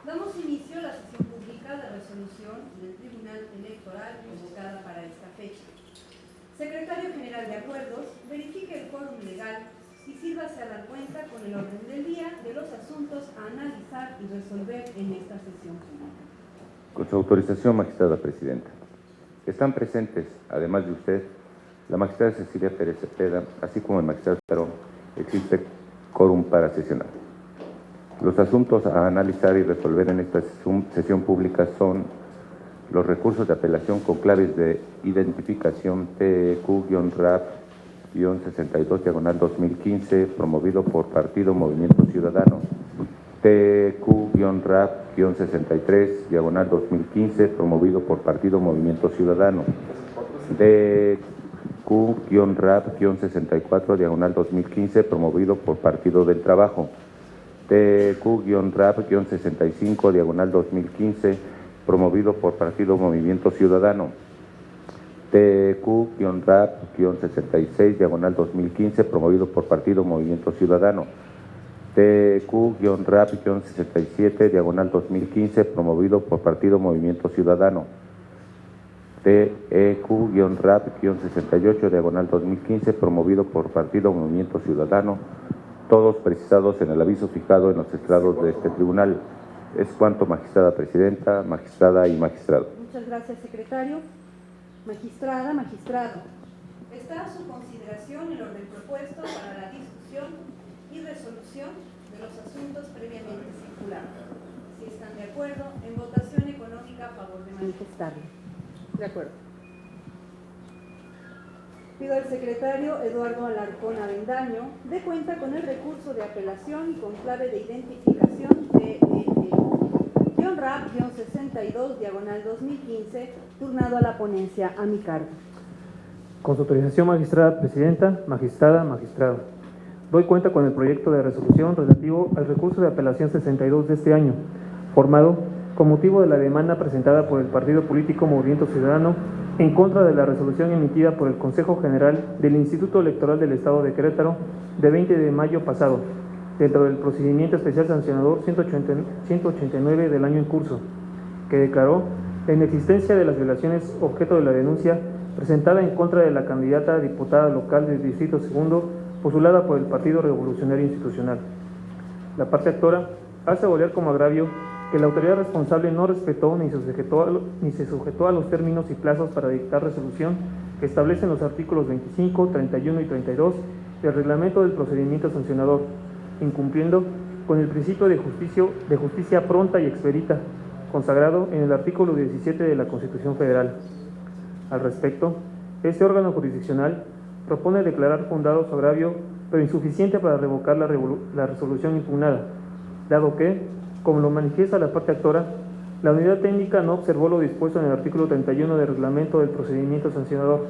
Damos inicio a la sesión pública de resolución del Tribunal Electoral convocada para esta fecha. Secretario General de Acuerdos, verifique el quórum legal y sírvase a dar cuenta con el orden del día de los asuntos a analizar y resolver en esta sesión pública. Con su autorización, magistrada presidenta. Están presentes, además de usted, la magistrada Cecilia Pérez Cepeda, así como el magistrado Perón. Existe quórum para sesionar. Los asuntos a analizar y resolver en esta sesión pública son los recursos de apelación con claves de identificación TQ-RAP-62-2015, promovido por Partido Movimiento Ciudadano, TQ-RAP-63-2015, promovido por Partido Movimiento Ciudadano, TQ-RAP-64-2015, promovido por Partido del Trabajo, TQ-RAP-65-2015, promovido por Partido Movimiento Ciudadano, TQ-RAP-66-2015, promovido por Partido Movimiento Ciudadano, TQ-RAP-67-2015, promovido por Partido Movimiento Ciudadano, TQ-RAP-68-2015, promovido por Partido Movimiento Ciudadano, todos precisados en el aviso fijado en los estrados de este tribunal. Es cuanto, magistrada presidenta, magistrada y magistrado. Muchas gracias, secretario. Magistrada, magistrado. Está a su consideración el orden propuesto para la discusión y resolución de los asuntos previamente circulados. Si están de acuerdo, en votación económica a favor de manifestarlo. De acuerdo. Pido al secretario Eduardo Alarcón Avendaño dé cuenta con el recurso de apelación y con clave de identificación TEQ-RAP-62-2015, turnado a la ponencia a mi cargo. Con su autorización, magistrada presidenta, magistrada, magistrado. Doy cuenta con el proyecto de resolución relativo al recurso de apelación 62 de este año, formado con motivo de la demanda presentada por el partido político Movimiento Ciudadano en contra de la resolución emitida por el Consejo General del Instituto Electoral del Estado de Querétaro de 20 de mayo pasado, dentro del procedimiento especial sancionador 189 del año en curso, que declaró la inexistencia de las violaciones objeto de la denuncia presentada en contra de la candidata a diputada local del Distrito Segundo, postulada por el Partido Revolucionario Institucional. La parte actora hace valer como agravio que la autoridad responsable no respetó ni se sujetó a los términos y plazos para dictar resolución que establecen los artículos 25, 31 y 32 del reglamento del procedimiento sancionador, incumpliendo con el principio de justicia pronta y expedita, consagrado en el artículo 17 de la Constitución Federal. Al respecto, este órgano jurisdiccional propone declarar fundado su agravio, pero insuficiente para revocar la resolución impugnada, dado que, como lo manifiesta la parte actora, la unidad técnica no observó lo dispuesto en el artículo 31 del reglamento del procedimiento sancionador,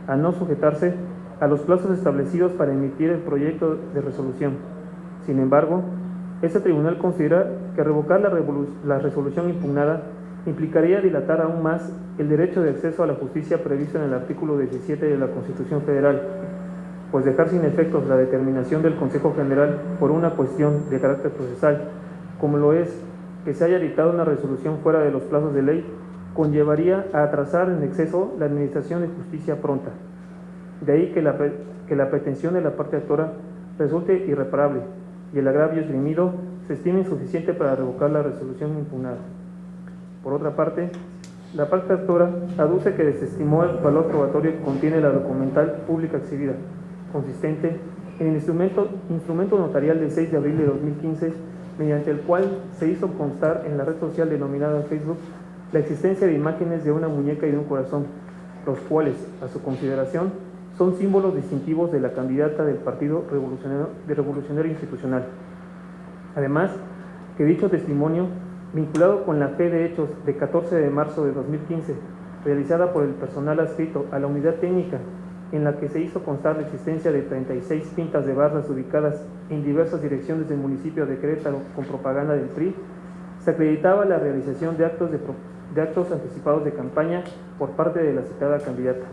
al no sujetarse a los plazos establecidos para emitir el proyecto de resolución. Sin embargo, este tribunal considera que revocar la resolución impugnada implicaría dilatar aún más el derecho de acceso a la justicia previsto en el artículo 17 de la Constitución Federal, pues dejar sin efectos la determinación del Consejo General por una cuestión de carácter procesal, como lo es que se haya dictado una resolución fuera de los plazos de ley, conllevaría a atrasar en exceso la administración de justicia pronta. De ahí que la pretensión de la parte actora resulte irreparable y el agravio esgrimido se estime insuficiente para revocar la resolución impugnada. Por otra parte, la parte actora aduce que desestimó el valor probatorio que contiene la documental pública exhibida, consistente en el instrumento notarial del 6 de abril de 2015, mediante el cual se hizo constar en la red social denominada Facebook la existencia de imágenes de una muñeca y de un corazón, los cuales, a su consideración, son símbolos distintivos de la candidata del Partido Revolucionario Institucional. Además, que dicho testimonio, vinculado con la fe de hechos de 14 de marzo de 2015, realizada por el personal adscrito a la unidad técnica, en la que se hizo constar la existencia de 36 pintas de barras ubicadas en diversas direcciones del municipio de Querétaro con propaganda del PRI, se acreditaba la realización de actos anticipados de campaña por parte de la citada candidata.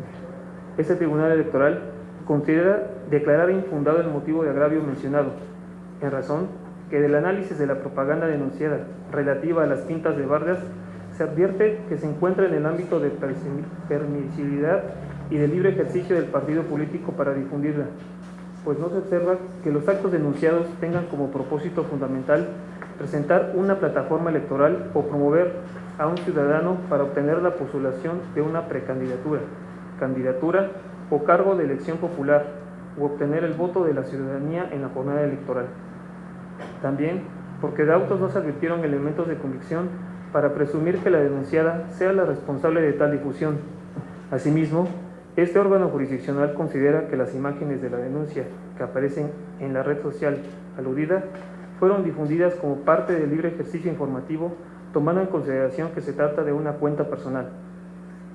Este tribunal electoral considera declarar infundado el motivo de agravio mencionado, en razón que del análisis de la propaganda denunciada relativa a las quintas de Vargas se advierte que se encuentra en el ámbito de permisibilidad y de libre ejercicio del partido político para difundirla, pues no se observa que los actos denunciados tengan como propósito fundamental presentar una plataforma electoral o promover a un ciudadano para obtener la postulación de una precandidatura, candidatura o cargo de elección popular, o obtener el voto de la ciudadanía en la jornada electoral. También porque de autos no se advirtieron elementos de convicción para presumir que la denunciada sea la responsable de tal difusión. Asimismo, este órgano jurisdiccional considera que las imágenes de la denuncia que aparecen en la red social aludida fueron difundidas como parte del libre ejercicio informativo, tomando en consideración que se trata de una cuenta personal,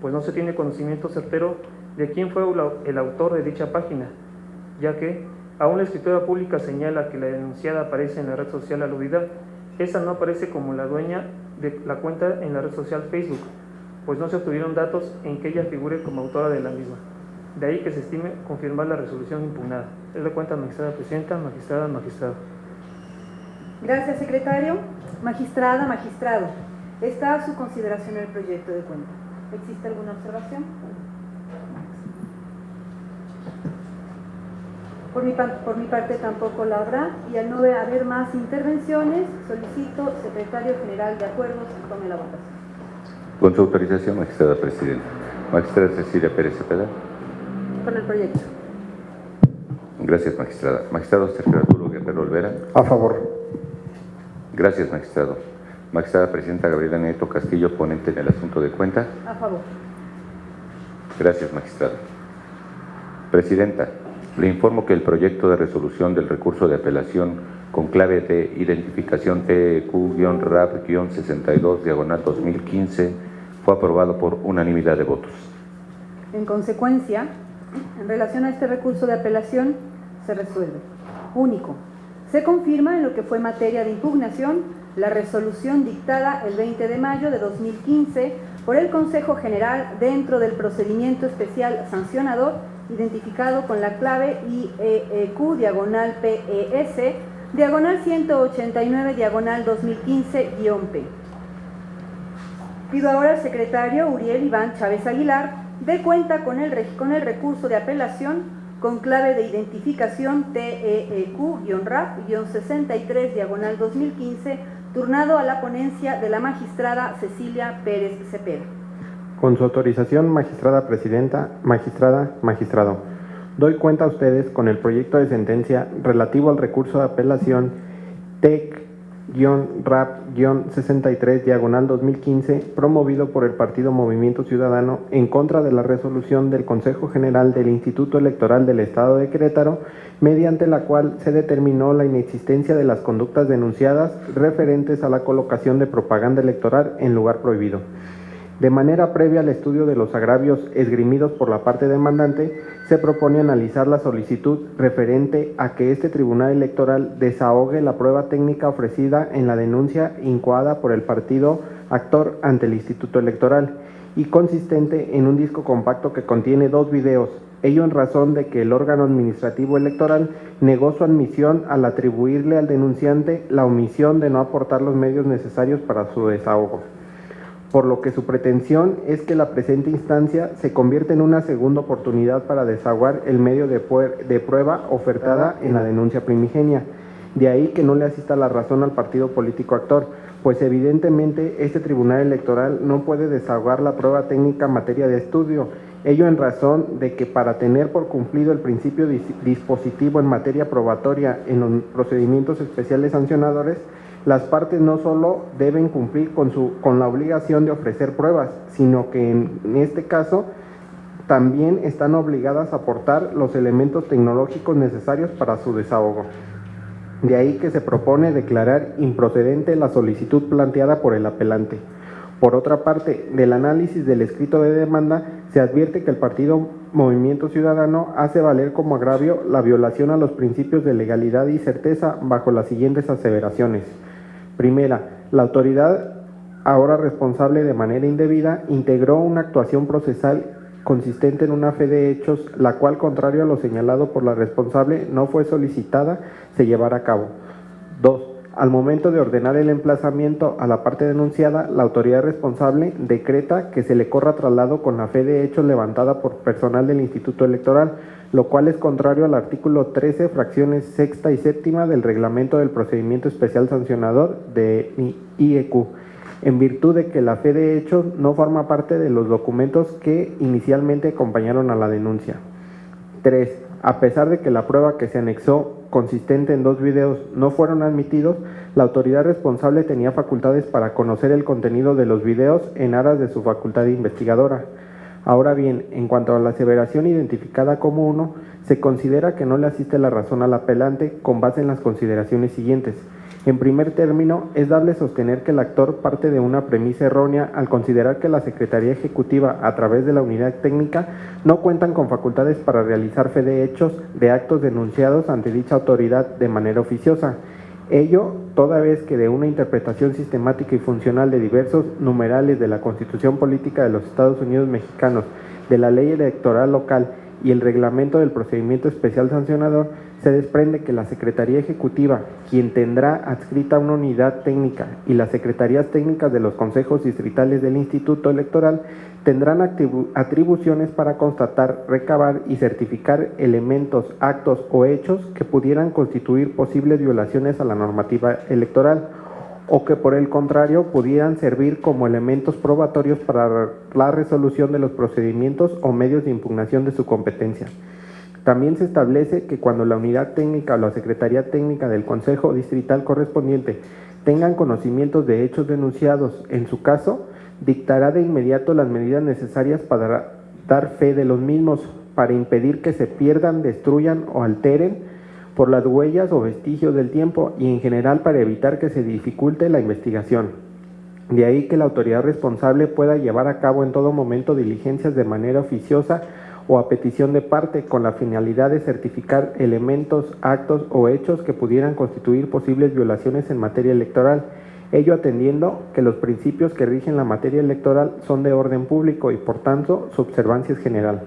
pues no se tiene conocimiento certero de quién fue el autor de dicha página, ya que, aún la escritura pública señala que la denunciada aparece en la red social aludida, esa no aparece como la dueña de la cuenta en la red social Facebook, pues no se obtuvieron datos en que ella figure como autora de la misma. De ahí que se estime confirmar la resolución impugnada. Es la cuenta, magistrada presidenta, magistrada, magistrado. Gracias, secretario. Magistrada, magistrado, está a su consideración el proyecto de cuenta. ¿Existe alguna observación? Por mi parte tampoco la habrá, y al no haber más intervenciones, solicito, secretario general de acuerdos, que tome la votación. Con su autorización, magistrada presidenta. Magistrada Cecilia Pérez Cepeda. Con el proyecto. Gracias, magistrada. Magistrado Sergio Arturo Guerrero Olvera. A favor. Gracias, magistrado. Magistrada presidenta Gabriela Nieto Castillo, ponente en el asunto de cuenta. A favor. Gracias, magistrado. Presidenta, le informo que el proyecto de resolución del recurso de apelación con clave de identificación TEQ-RAP-62/2015 fue aprobado por unanimidad de votos. En consecuencia, en relación a este recurso de apelación, se resuelve. Único. Se confirma en lo que fue materia de impugnación la resolución dictada el 20 de mayo de 2015 por el Consejo General dentro del procedimiento especial sancionador identificado con la clave IEQ/PES/189/2015-P. Pido ahora al secretario Uriel Iván Chávez Aguilar dé cuenta con el recurso de apelación con clave de identificación TEQ-RAP-63/2015, turnado a la ponencia de la magistrada Cecilia Pérez Cepeda. Con su autorización, magistrada presidenta, magistrada, magistrado, doy cuenta a ustedes con el proyecto de sentencia relativo al recurso de apelación TEC-RAP-63/2015 promovido por el Partido Movimiento Ciudadano en contra de la resolución del Consejo General del Instituto Electoral del Estado de Querétaro, mediante la cual se determinó la inexistencia de las conductas denunciadas referentes a la colocación de propaganda electoral en lugar prohibido. De manera previa al estudio de los agravios esgrimidos por la parte demandante, se propone analizar la solicitud referente a que este Tribunal Electoral desahogue la prueba técnica ofrecida en la denuncia incoada por el partido actor ante el Instituto Electoral y consistente en un disco compacto que contiene 2 videos, ello en razón de que el órgano administrativo electoral negó su admisión al atribuirle al denunciante la omisión de no aportar los medios necesarios para su desahogo, por lo que su pretensión es que la presente instancia se convierta en una segunda oportunidad para desahogar el medio de prueba ofertada en la denuncia primigenia. De ahí que no le asista la razón al partido político actor, pues evidentemente este Tribunal Electoral no puede desahogar la prueba técnica en materia de estudio, ello en razón de que para tener por cumplido el principio dispositivo en materia probatoria en los procedimientos especiales sancionadores, las partes no solo deben cumplir con la obligación de ofrecer pruebas, sino que en este caso también están obligadas a aportar los elementos tecnológicos necesarios para su desahogo. De ahí que se propone declarar improcedente la solicitud planteada por el apelante. Por otra parte, del análisis del escrito de demanda, se advierte que el Partido Movimiento Ciudadano hace valer como agravio la violación a los principios de legalidad y certeza bajo las siguientes aseveraciones. Primera, la autoridad, ahora responsable de manera indebida, integró una actuación procesal consistente en una fe de hechos, la cual, contrario a lo señalado por la responsable, no fue solicitada, se llevará a cabo. 2. Al momento de ordenar el emplazamiento a la parte denunciada, la autoridad responsable decreta que se le corra traslado con la fe de hechos levantada por personal del Instituto Electoral, lo cual es contrario al artículo 13, fracciones sexta y séptima del Reglamento del Procedimiento Especial Sancionador de IEQ, en virtud de que la fe de hechos no forma parte de los documentos que inicialmente acompañaron a la denuncia. 3. A pesar de que la prueba que se anexó, consistente en 2 videos, no fueron admitidos, la autoridad responsable tenía facultades para conocer el contenido de los videos en aras de su facultad investigadora. Ahora bien, en cuanto a la aseveración identificada como 1, se considera que no le asiste la razón al apelante con base en las consideraciones siguientes. En primer término, es dable sostener que el actor parte de una premisa errónea al considerar que la Secretaría Ejecutiva, a través de la unidad técnica, no cuentan con facultades para realizar fe de hechos de actos denunciados ante dicha autoridad de manera oficiosa. Ello, toda vez que de una interpretación sistemática y funcional de diversos numerales de la Constitución Política de los Estados Unidos Mexicanos, de la Ley Electoral Local y el Reglamento del Procedimiento Especial Sancionador, se desprende que la Secretaría Ejecutiva, quien tendrá adscrita una unidad técnica, y las secretarías técnicas de los consejos distritales del Instituto Electoral tendrán atribuciones para constatar, recabar y certificar elementos, actos o hechos que pudieran constituir posibles violaciones a la normativa electoral, o que por el contrario pudieran servir como elementos probatorios para la resolución de los procedimientos o medios de impugnación de su competencia. También se establece que cuando la unidad técnica o la secretaría técnica del Consejo Distrital correspondiente tengan conocimientos de hechos denunciados, en su caso, dictará de inmediato las medidas necesarias para dar fe de los mismos, para impedir que se pierdan, destruyan o alteren por las huellas o vestigios del tiempo y en general para evitar que se dificulte la investigación. De ahí que la autoridad responsable pueda llevar a cabo en todo momento diligencias de manera oficiosa o a petición de parte con la finalidad de certificar elementos, actos o hechos que pudieran constituir posibles violaciones en materia electoral, ello atendiendo que los principios que rigen la materia electoral son de orden público y por tanto su observancia es general.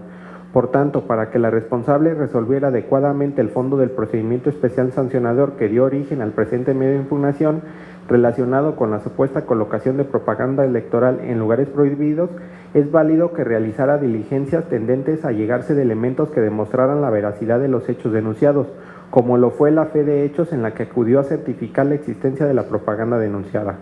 Por tanto, para que la responsable resolviera adecuadamente el fondo del procedimiento especial sancionador que dio origen al presente medio de impugnación, relacionado con la supuesta colocación de propaganda electoral en lugares prohibidos, es válido que realizara diligencias tendentes a llegarse de elementos que demostraran la veracidad de los hechos denunciados, como lo fue la fe de hechos en la que acudió a certificar la existencia de la propaganda denunciada.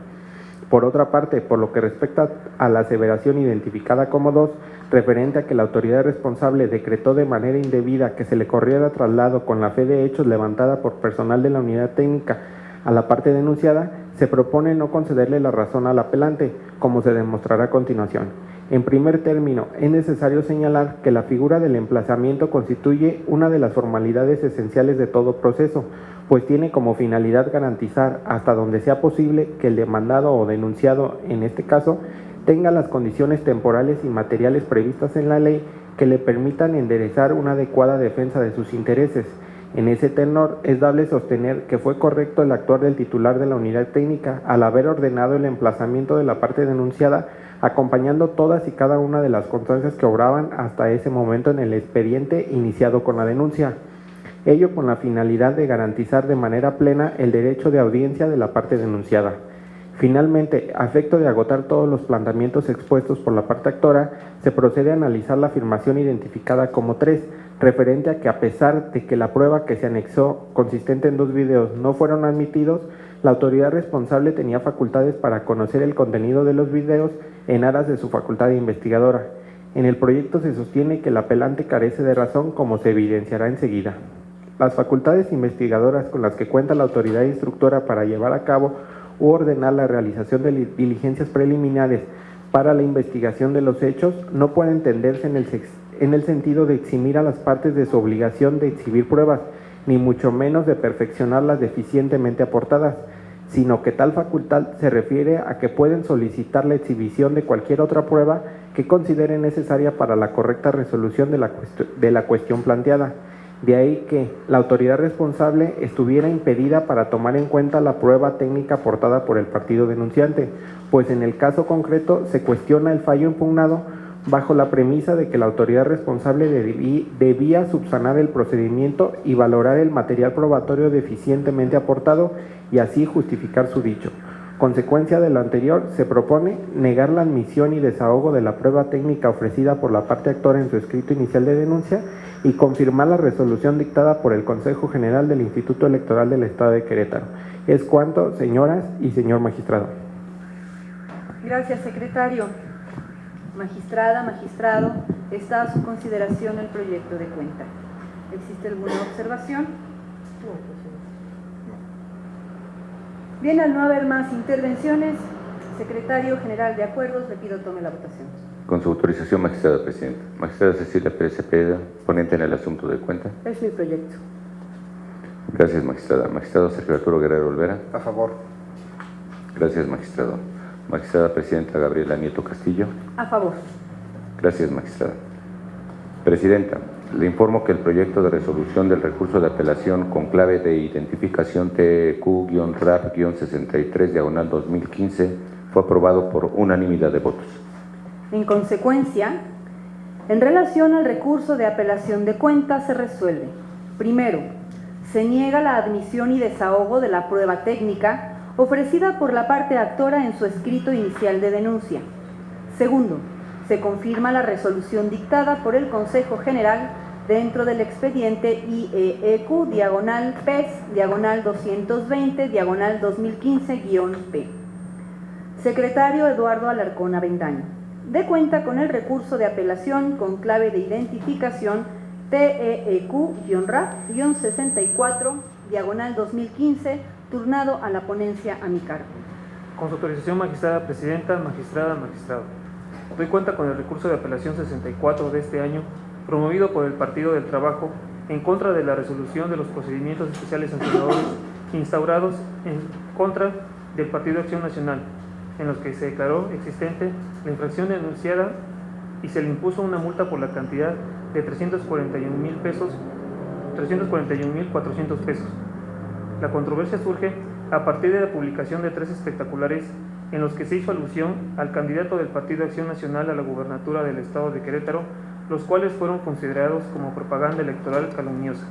Por otra parte, por lo que respecta a la aseveración identificada como 2, referente a que la autoridad responsable decretó de manera indebida que se le corriera traslado con la fe de hechos levantada por personal de la unidad técnica a la parte denunciada, se propone no concederle la razón al apelante, como se demostrará a continuación. En primer término, es necesario señalar que la figura del emplazamiento constituye una de las formalidades esenciales de todo proceso, pues tiene como finalidad garantizar, hasta donde sea posible, que el demandado o denunciado, en este caso, tenga las condiciones temporales y materiales previstas en la ley que le permitan enderezar una adecuada defensa de sus intereses. En ese tenor, es dable sostener que fue correcto el actuar del titular de la unidad técnica al haber ordenado el emplazamiento de la parte denunciada, acompañando todas y cada una de las constancias que obraban hasta ese momento en el expediente iniciado con la denuncia. Ello con la finalidad de garantizar de manera plena el derecho de audiencia de la parte denunciada. Finalmente, a efecto de agotar todos los planteamientos expuestos por la parte actora, se procede a analizar la afirmación identificada como 3, referente a que a pesar de que la prueba que se anexó, consistente en 2 videos, no fueron admitidos, la autoridad responsable tenía facultades para conocer el contenido de los videos en aras de su facultad investigadora. En el proyecto se sostiene que el apelante carece de razón, como se evidenciará enseguida. Las facultades investigadoras con las que cuenta la autoridad instructora para llevar a cabo u ordenar la realización de diligencias preliminares para la investigación de los hechos no pueden entenderse en el sentido de eximir a las partes de su obligación de exhibir pruebas, ni mucho menos de perfeccionarlas deficientemente aportadas, sino que tal facultad se refiere a que pueden solicitar la exhibición de cualquier otra prueba que consideren necesaria para la correcta resolución de la cuestión planteada. De ahí que la autoridad responsable estuviera impedida para tomar en cuenta la prueba técnica aportada por el partido denunciante, pues en el caso concreto se cuestiona el fallo impugnado bajo la premisa de que la autoridad responsable debía subsanar el procedimiento y valorar el material probatorio deficientemente aportado y así justificar su dicho. Consecuencia de lo anterior, se propone negar la admisión y desahogo de la prueba técnica ofrecida por la parte actora en su escrito inicial de denuncia y confirmar la resolución dictada por el Consejo General del Instituto Electoral del Estado de Querétaro. Es cuanto, señoras y señor magistrado. Gracias, secretario. Magistrada, magistrado, está a su consideración el proyecto de cuenta. ¿Existe alguna observación? Bien, al no haber más intervenciones, secretario general de acuerdos, le pido tome la votación. Con su autorización, magistrada presidenta. Magistrada Cecilia Pérez Cepeda, ponente en el asunto de cuenta. Es mi proyecto. Gracias, magistrada. Magistrado Sergio Arturo Guerrero Olvera. A favor. Gracias, magistrado. Magistrada presidenta Gabriela Nieto Castillo. A favor. Gracias, magistrada. Presidenta, le informo que el proyecto de resolución del recurso de apelación con clave de identificación TQ-RAP-63/2015 fue aprobado por unanimidad de votos. En consecuencia, en relación al recurso de apelación de cuenta se resuelve: primero, se niega la admisión y desahogo de la prueba técnica ofrecida por la parte actora en su escrito inicial de denuncia. Segundo, se confirma la resolución dictada por el Consejo General dentro del expediente IEEQ-PES/220/2015-P. Secretario Eduardo Alarcón Avendaño. De cuenta con el recurso de apelación con clave de identificación TEQ-64/2015, turnado a la ponencia a mi cargo. Con su autorización, magistrada presidenta, magistrada, magistrado. Doy cuenta con el recurso de apelación 64 de este año, promovido por el Partido del Trabajo, en contra de la resolución de los procedimientos especiales sancionadores instaurados en contra del Partido Acción Nacional, en los que se declaró existente la infracción denunciada y se le impuso una multa por la cantidad de 341.400 pesos. La controversia surge a partir de la publicación de 3 espectaculares en los que se hizo alusión al candidato del Partido Acción Nacional a la gubernatura del Estado de Querétaro, los cuales fueron considerados como propaganda electoral calumniosa.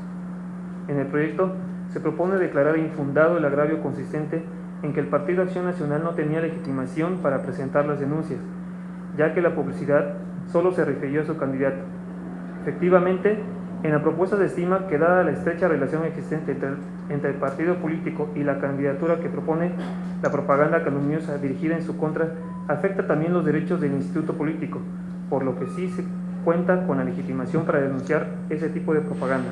En el proyecto se propone declarar infundado el agravio consistente en que el Partido Acción Nacional no tenía legitimación para presentar las denuncias, ya que la publicidad solo se refirió a su candidato. Efectivamente, en la propuesta se estima que, dada la estrecha relación existente entre el partido político y la candidatura que propone, la propaganda calumniosa dirigida en su contra afecta también los derechos del instituto político, por lo que sí se cuenta con la legitimación para denunciar ese tipo de propaganda.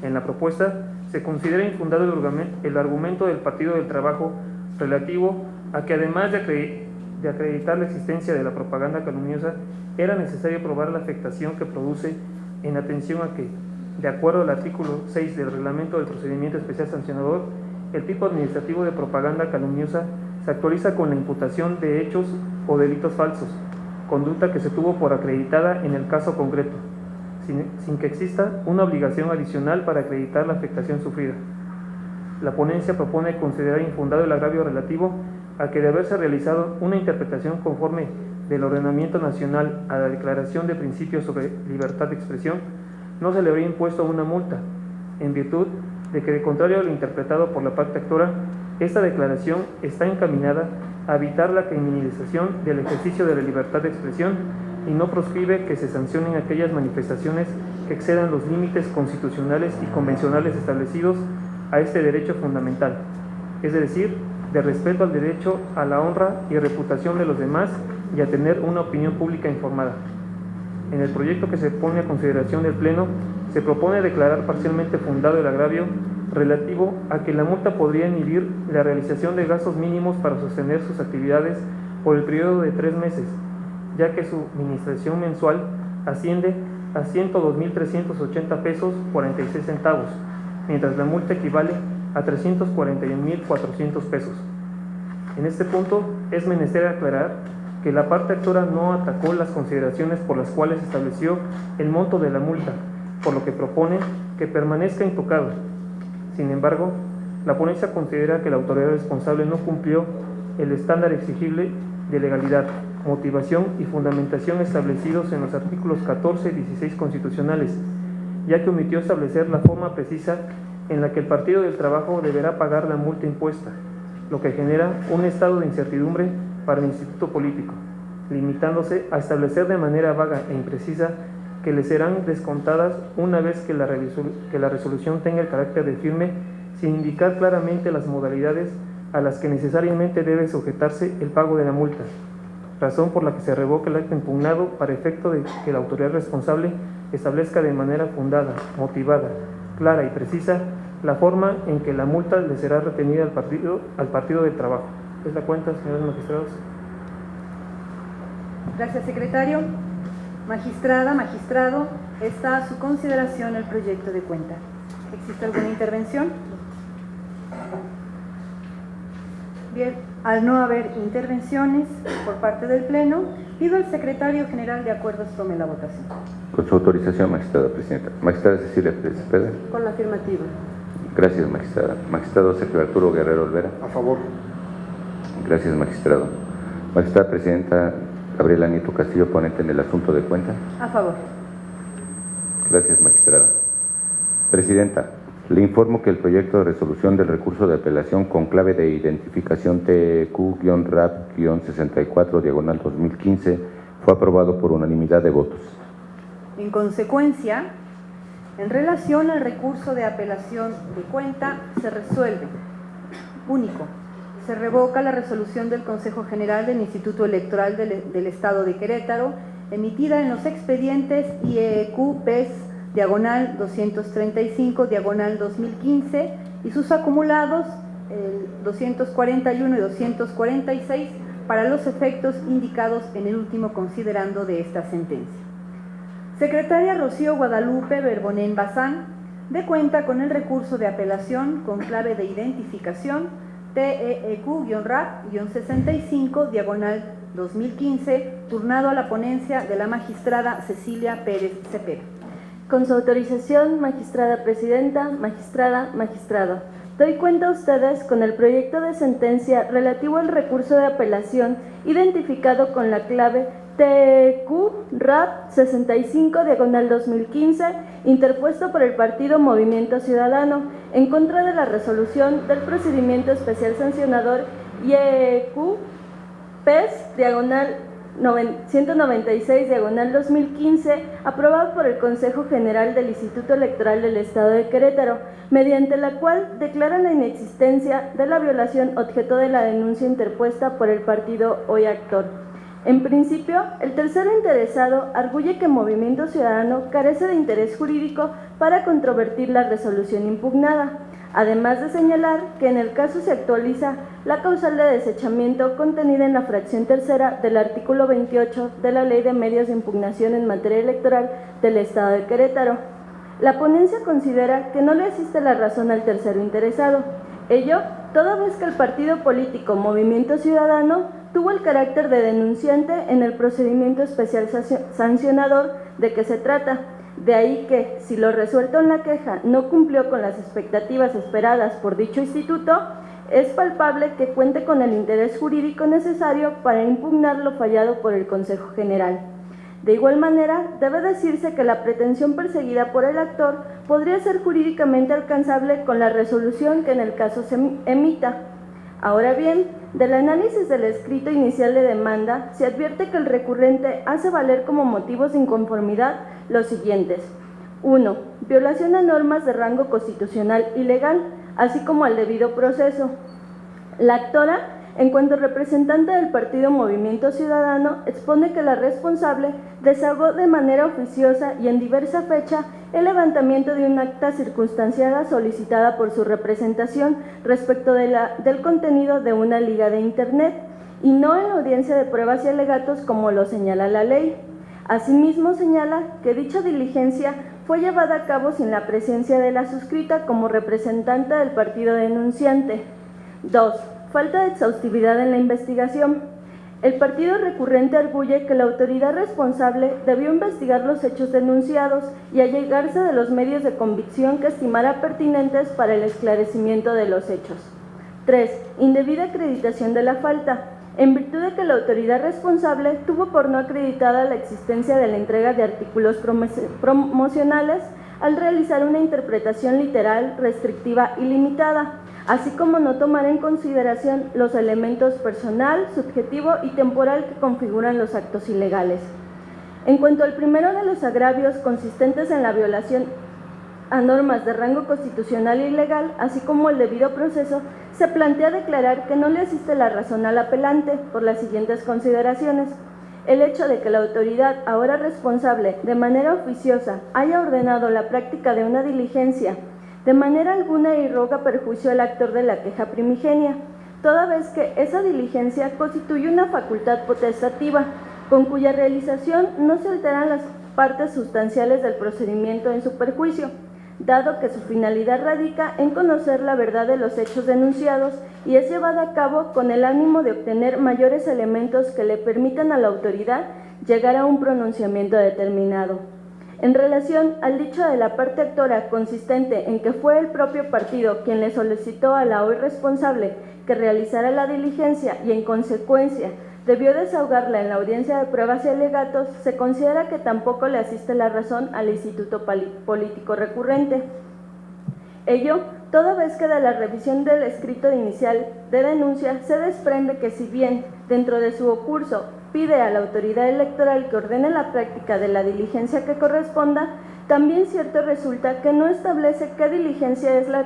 En la propuesta se considera infundado el argumento del Partido del Trabajo relativo a que, además de acreditar la existencia de la propaganda calumniosa, era necesario probar la afectación que produce, en atención a que, de acuerdo al artículo 6 del Reglamento del Procedimiento Especial Sancionador, el tipo administrativo de propaganda calumniosa se actualiza con la imputación de hechos o delitos falsos, conducta que se tuvo por acreditada en el caso concreto, sin que exista una obligación adicional para acreditar la afectación sufrida. La ponencia propone considerar infundado el agravio relativo a que, de haberse realizado una interpretación conforme del ordenamiento nacional a la Declaración de Principios sobre Libertad de Expresión, no se le habría impuesto una multa, en virtud de que, de contrario a lo interpretado por la parte actora, esta declaración está encaminada a evitar la criminalización del ejercicio de la libertad de expresión y no proscribe que se sancionen aquellas manifestaciones que excedan los límites constitucionales y convencionales establecidos a este derecho fundamental, es decir, de respeto al derecho a la honra y reputación de los demás y a tener una opinión pública informada. En el proyecto que se pone a consideración del Pleno, se propone declarar parcialmente fundado el agravio relativo a que la multa podría inhibir la realización de gastos mínimos para sostener sus actividades por el periodo de 3 meses, ya que su administración mensual asciende a 102.380 pesos 46 centavos, mientras la multa equivale a 341.400 pesos. En este punto es menester aclarar que la parte actora no atacó las consideraciones por las cuales estableció el monto de la multa, por lo que propone que permanezca intocado. Sin embargo, la ponencia considera que la autoridad responsable no cumplió el estándar exigible de legalidad, motivación y fundamentación establecidos en los artículos 14 y 16 constitucionales, ya que omitió establecer la forma precisa en la que el Partido del Trabajo deberá pagar la multa impuesta, lo que genera un estado de incertidumbre para el instituto político, limitándose a establecer de manera vaga e imprecisa que le serán descontadas una vez que la resolución tenga el carácter de firme, sin indicar claramente las modalidades a las que necesariamente debe sujetarse el pago de la multa, razón por la que se revoca el acto impugnado para efecto de que la autoridad responsable establezca de manera fundada, motivada, clara y precisa la forma en que la multa le será retenida al Partido del Trabajo. ¿Es la cuenta, señores magistrados? Gracias, secretario. Magistrada, magistrado, está a su consideración el proyecto de cuenta. ¿Existe alguna intervención? Bien, al no haber intervenciones por parte del Pleno, pido al secretario general de Acuerdos tome la votación. Con su autorización, magistrada presidenta. Magistrada Cecilia Pérez Cepeda. Con la afirmativa. Gracias, magistrada. Magistrado Sergio Arturo Guerrero Olvera. A favor. Gracias, magistrado. Magistrada presidenta Gabriela Nieto Castillo, ponente en el asunto de cuenta. A favor. Gracias, magistrada. Presidenta, le informo que el proyecto de resolución del recurso de apelación con clave de identificación TQ-RAP-64/2015 fue aprobado por unanimidad de votos. En consecuencia, en relación al recurso de apelación de cuenta, se resuelve. Único. Se revoca la resolución del Consejo General del Instituto Electoral del Estado de Querétaro, emitida en los expedientes IEQ-PES diagonal 235 diagonal 2015 y sus acumulados 241 y 246 para los efectos indicados en el último considerando de esta sentencia. Secretaria Rocío Guadalupe Berbonén Bazán, de cuenta con el recurso de apelación con clave de identificación TEQ-RAP-65 diagonal 2015, turnado a la ponencia de la magistrada Cecilia Pérez Cepeda. Con su autorización, magistrada presidenta, magistrado. Doy cuenta a ustedes con el proyecto de sentencia relativo al recurso de apelación identificado con la clave TEQ-RAP-65 diagonal 2015, interpuesto por el Partido Movimiento Ciudadano en contra de la resolución del procedimiento especial sancionador IEQ-PES diagonal 196 diagonal 2015, aprobado por el Consejo General del Instituto Electoral del Estado de Querétaro, mediante la cual declara la inexistencia de la violación objeto de la denuncia interpuesta por el partido hoy actor. En principio, el tercero interesado arguye que Movimiento Ciudadano carece de interés jurídico para controvertir la resolución impugnada, además de señalar que en el caso se actualiza la causal de desechamiento contenida en la fracción tercera del artículo 28 de la Ley de Medios de Impugnación en materia electoral del Estado de Querétaro. La ponencia considera que no le asiste la razón al tercero interesado, ello toda vez que el partido político Movimiento Ciudadano tuvo el carácter de denunciante en el procedimiento especial sancionador de que se trata. De ahí que, si lo resuelto en la queja no cumplió con las expectativas esperadas por dicho instituto, es palpable que cuente con el interés jurídico necesario para impugnar lo fallado por el Consejo General. De igual manera, debe decirse que la pretensión perseguida por el actor podría ser jurídicamente alcanzable con la resolución que en el caso se emita. Ahora bien, del análisis del escrito inicial de demanda, se advierte que el recurrente hace valer como motivos de inconformidad los siguientes. 1. Violación a normas de rango constitucional y legal, así como al debido proceso. La actora, en cuanto representante del partido Movimiento Ciudadano, expone que la responsable desahogó de manera oficiosa y en diversa fecha el levantamiento de un acta circunstanciada solicitada por su representación respecto del contenido de una liga de Internet y no en la audiencia de pruebas y alegatos como lo señala la ley. Asimismo señala que dicha diligencia fue llevada a cabo sin la presencia de la suscrita como representante del partido denunciante. 2. Falta de exhaustividad en la investigación. El partido recurrente arguye que la autoridad responsable debió investigar los hechos denunciados y allegarse de los medios de convicción que estimara pertinentes para el esclarecimiento de los hechos. 3. Indebida acreditación de la falta. en virtud de que la autoridad responsable tuvo por no acreditada la existencia de la entrega de artículos promocionales al realizar una interpretación literal, restrictiva y limitada, así como no tomar en consideración los elementos personal, subjetivo y temporal que configuran los actos ilegales. En cuanto al primero de los agravios consistentes en la violación a normas de rango constitucional y legal, así como el debido proceso, se plantea declarar que no le asiste la razón al apelante por las siguientes consideraciones. El hecho de que la autoridad, ahora responsable, de manera oficiosa, haya ordenado la práctica de una diligencia, de manera alguna irroga perjuicio al actor de la queja primigenia, toda vez que esa diligencia constituye una facultad potestativa, con cuya realización no se alteran las partes sustanciales del procedimiento en su perjuicio, dado que su finalidad radica en conocer la verdad de los hechos denunciados y es llevada a cabo con el ánimo de obtener mayores elementos que le permitan a la autoridad llegar a un pronunciamiento determinado. En relación al dicho de la parte actora consistente en que fue el propio partido quien le solicitó a la hoy responsable que realizara la diligencia y en consecuencia debió desahogarla en la audiencia de pruebas y alegatos, se considera que tampoco le asiste la razón al instituto político recurrente. Ello, toda vez que de la revisión del escrito inicial de denuncia se desprende que si bien, dentro de su curso, pide a la autoridad electoral que ordene la práctica de la diligencia que corresponda, también cierto resulta que no establece qué diligencia es la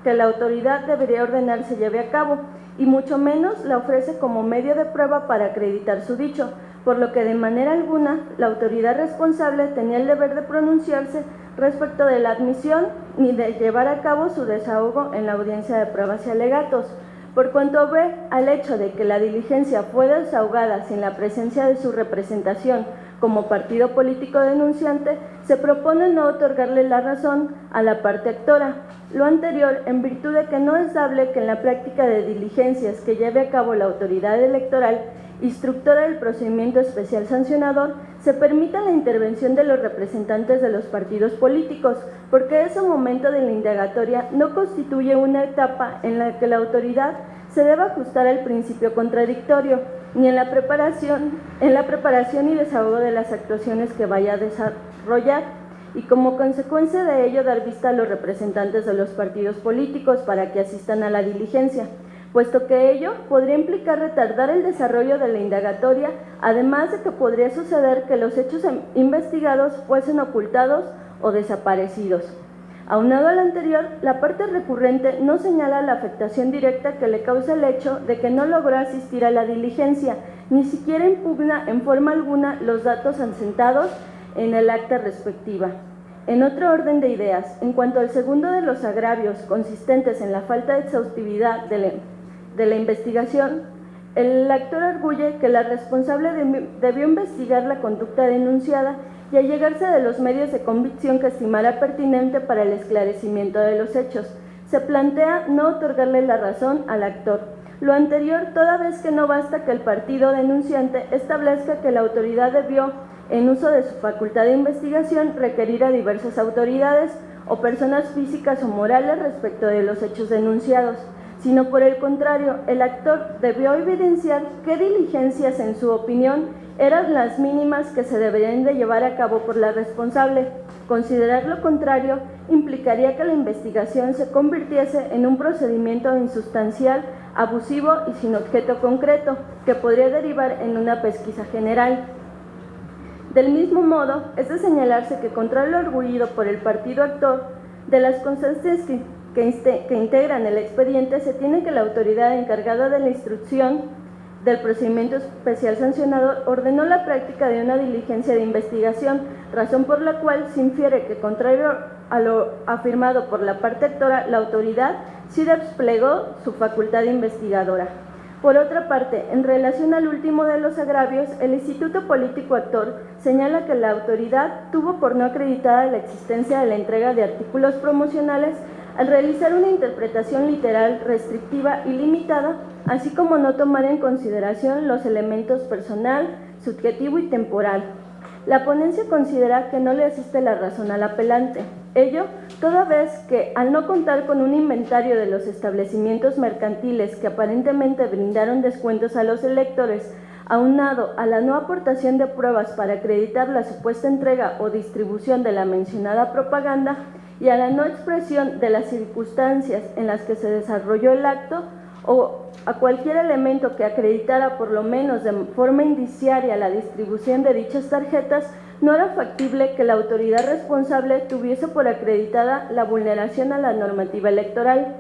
que la autoridad debería ordenar se lleve a cabo, y mucho menos la ofrece como medio de prueba para acreditar su dicho, por lo que de manera alguna la autoridad responsable tenía el deber de pronunciarse respecto de la admisión ni de llevar a cabo su desahogo en la audiencia de pruebas y alegatos, por cuanto ve al hecho de que la diligencia fue desahogada sin la presencia de su representación como partido político denunciante, se propone no otorgarle la razón a la parte actora. Lo anterior, en virtud de que no es dable que en la práctica de diligencias que lleve a cabo la autoridad electoral, instructora del procedimiento especial sancionador, se permita la intervención de los representantes de los partidos políticos, porque ese momento de la indagatoria no constituye una etapa en la que la autoridad se deba ajustar al principio contradictorio, ni en la preparación y desahogo de las actuaciones que vaya a desarrollar, y como consecuencia de ello dar vista a los representantes de los partidos políticos para que asistan a la diligencia, puesto que ello podría implicar retardar el desarrollo de la indagatoria, además de que podría suceder que los hechos investigados fuesen ocultados o desaparecidos. Aunado al anterior, la parte recurrente no señala la afectación directa que le causa el hecho de que no logró asistir a la diligencia, ni siquiera impugna en forma alguna los datos asentados en el acta respectiva. En otro orden de ideas, en cuanto al segundo de los agravios consistentes en la falta de exhaustividad de la investigación, el actor arguye que la responsable debió investigar la conducta denunciada y allegarse de los medios de convicción que estimara pertinente para el esclarecimiento de los hechos. Se plantea no otorgarle la razón al actor. Lo anterior, toda vez que no basta que el partido denunciante establezca que la autoridad debió, en uso de su facultad de investigación, requerir a diversas autoridades o personas físicas o morales respecto de los hechos denunciados, sino por el contrario, el actor debió evidenciar qué diligencias, en su opinión, eran las mínimas que se deberían de llevar a cabo por la responsable. Considerar lo contrario implicaría que la investigación se convirtiese en un procedimiento insustancial, abusivo y sin objeto concreto, que podría derivar en una pesquisa general. Del mismo modo, es de señalarse que, contrario al arguido por el partido actor, de las constancias que integran el expediente, se tiene que la autoridad encargada de la instrucción del procedimiento especial sancionador ordenó la práctica de una diligencia de investigación, razón por la cual se infiere que, contrario a lo afirmado por la parte actora, la autoridad sí desplegó su facultad investigadora. Por otra parte, en relación al último de los agravios, el Instituto Político Actor señala que la autoridad tuvo por no acreditada la existencia de la entrega de artículos promocionales al realizar una interpretación literal, restrictiva y limitada, así como no tomar en consideración los elementos personal, subjetivo y temporal. La ponencia considera que no le asiste la razón al apelante. Ello toda vez que, al no contar con un inventario de los establecimientos mercantiles que aparentemente brindaron descuentos a los electores, aunado a la no aportación de pruebas para acreditar la supuesta entrega o distribución de la mencionada propaganda y a la no expresión de las circunstancias en las que se desarrolló el acto o a cualquier elemento que acreditara por lo menos de forma indiciaria la distribución de dichas tarjetas, no era factible que la autoridad responsable tuviese por acreditada la vulneración a la normativa electoral.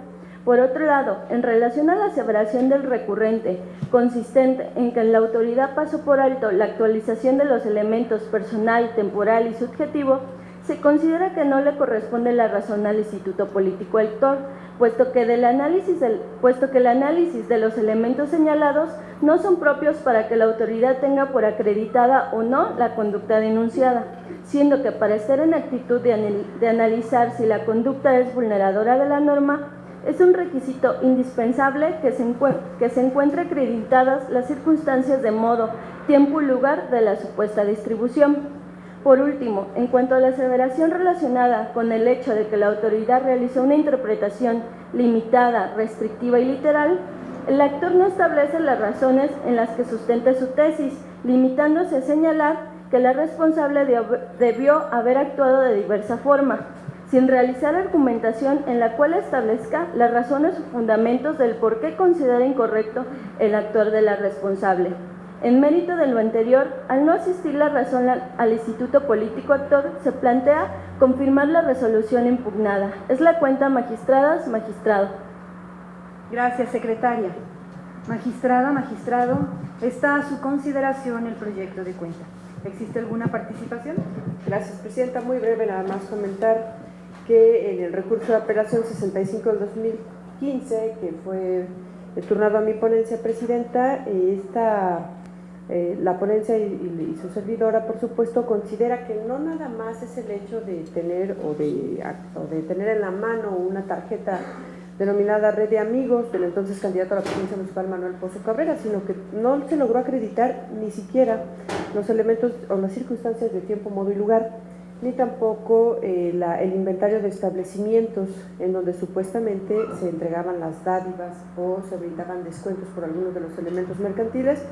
Por otro lado, en relación a la aseveración del recurrente, consistente en que la autoridad pasó por alto la actualización de los elementos personal, temporal y subjetivo, se considera que no le corresponde la razón al Instituto Político Elector, puesto que el análisis de los elementos señalados no son propios para que la autoridad tenga por acreditada o no la conducta denunciada, siendo que para estar en actitud de analizar si la conducta es vulneradora de la norma, es un requisito indispensable que se encuentre acreditadas las circunstancias de modo, tiempo y lugar de la supuesta distribución. Por último, en cuanto a la aseveración relacionada con el hecho de que la autoridad realizó una interpretación limitada, restrictiva y literal, el actor no establece las razones en las que sustenta su tesis, limitándose a señalar que la responsable debió haber actuado de diversa forma, sin realizar argumentación en la cual establezca las razones o fundamentos del por qué considera incorrecto el actuar de la responsable. En mérito de lo anterior, al no asistir la razón al Instituto Político Actor, se plantea confirmar la resolución impugnada. Es la cuenta, magistradas, magistrado. Gracias, secretaria. Magistrada, magistrado, está a su consideración el proyecto de cuenta. ¿Existe alguna participación? Gracias, presidenta. Muy breve, nada más comentar que en el recurso de apelación 65 del 2015, que fue turnado a mi ponencia, presidenta, la ponencia y su servidora, por supuesto, considera que no nada más es el hecho de tener o de tener en la mano una tarjeta denominada Red de Amigos del entonces candidato a la presidencia municipal Manuel Pozo Cabrera, sino que no se logró acreditar ni siquiera los elementos o las circunstancias de tiempo, modo y lugar, ni tampoco el inventario de establecimientos en donde supuestamente se entregaban las dádivas o se brindaban descuentos por algunos de los elementos mercantiles.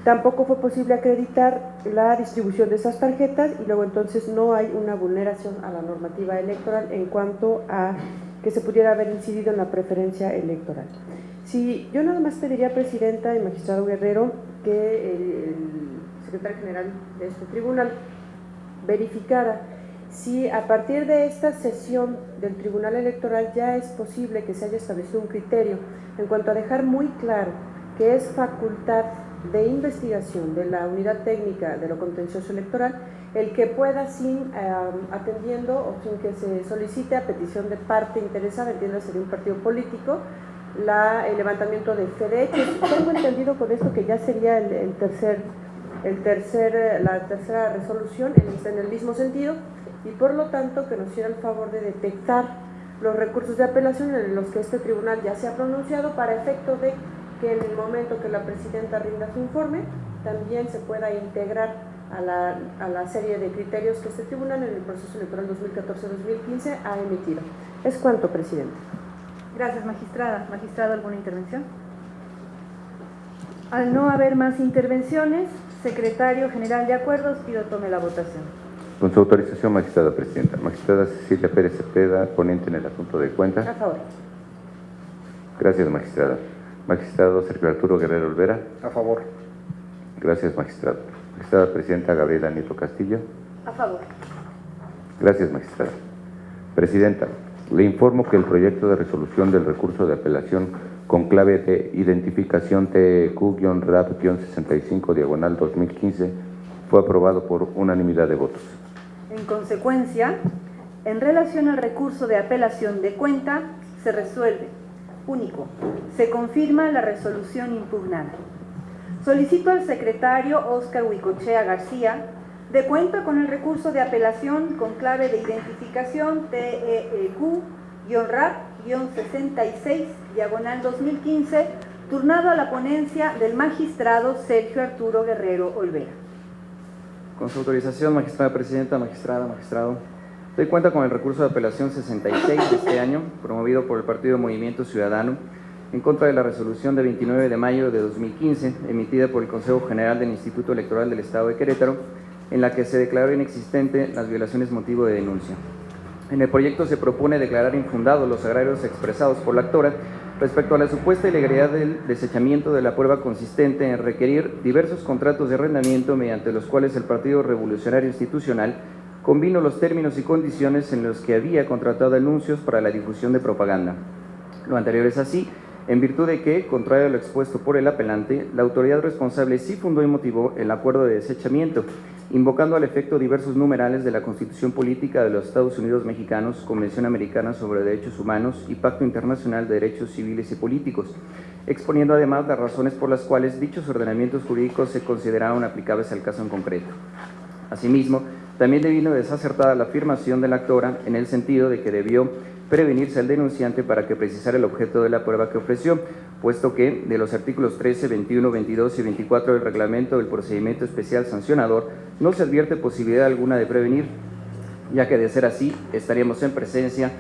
Tampoco fue posible acreditar la distribución de esas tarjetas y luego entonces no hay una vulneración a la normativa electoral en cuanto a que se pudiera haber incidido en la preferencia electoral. Si yo nada más pediría, presidenta y magistrado Guerrero, que el secretario general de este tribunal verificara si a partir de esta sesión del Tribunal Electoral ya es posible que se haya establecido un criterio en cuanto a dejar muy claro que es facultad de investigación de la unidad técnica de lo contencioso electoral el que pueda, sin atendiendo o sin que se solicite a petición de parte interesada, entiéndase de un partido político, el levantamiento de fe de hechos. Tengo entendido con esto que ya sería la tercera resolución en el mismo sentido, y por lo tanto que nos hiciera el favor de detectar los recursos de apelación en los que este tribunal ya se ha pronunciado, para efecto de que en el momento que la presidenta rinda su informe también se pueda integrar a la serie de criterios que este tribunal en el proceso electoral 2014-2015 ha emitido. Es cuanto, presidente. Gracias, magistrada. Magistrado, ¿alguna intervención? Al no haber más intervenciones, secretario general de acuerdos, pido tome la votación. Con su autorización, magistrada presidenta. Magistrada Cecilia Pérez Cepeda, ponente en el asunto de cuenta. A favor. Gracias, magistrada. Magistrado Sergio Arturo Guerrero Olvera. A favor. Gracias, magistrado. Magistrada presidenta Gabriela Nieto Castillo. A favor. Gracias, magistrada. Presidenta, le informo que el proyecto de resolución del recurso de apelación con clave de identificación TQ-RAP-65/2015 fue aprobado por unanimidad de votos. En consecuencia, en relación al recurso de apelación de cuenta, se resuelve. Único. Se confirma la resolución impugnada. Solicito al secretario Óscar Huicochea García, de cuenta con el recurso de apelación con clave de identificación TEQ-RAP-66/2015, turnado a la ponencia del magistrado Sergio Arturo Guerrero Olvera. Con su autorización, magistrada presidenta, magistrada, magistrado, Doy cuenta con el recurso de apelación 66 de este año, promovido por el Partido Movimiento Ciudadano, en contra de la resolución de 29 de mayo de 2015, emitida por el Consejo General del Instituto Electoral del Estado de Querétaro, en la que se declaró inexistente las violaciones motivo de denuncia. En el proyecto se propone declarar infundados los agravios expresados por la actora respecto a la supuesta ilegalidad del desechamiento de la prueba consistente en requerir diversos contratos de arrendamiento mediante los cuales el Partido Revolucionario Institucional convino los términos y condiciones en los que había contratado anuncios para la difusión de propaganda. Lo anterior es así, en virtud de que, contrario a lo expuesto por el apelante, la autoridad responsable sí fundó y motivó el acuerdo de desechamiento, invocando al efecto diversos numerales de la Constitución Política de los Estados Unidos Mexicanos, Convención Americana sobre Derechos Humanos y Pacto Internacional de Derechos Civiles y Políticos, exponiendo además las razones por las cuales dichos ordenamientos jurídicos se consideraron aplicables al caso en concreto. Asimismo, también devino desacertada la afirmación de la actora en el sentido de que debió prevenirse al denunciante para que precisara el objeto de la prueba que ofreció, puesto que de los artículos 13, 21, 22 y 24 del reglamento del procedimiento especial sancionador no se advierte posibilidad alguna de prevenir, ya que de ser así estaríamos en presencia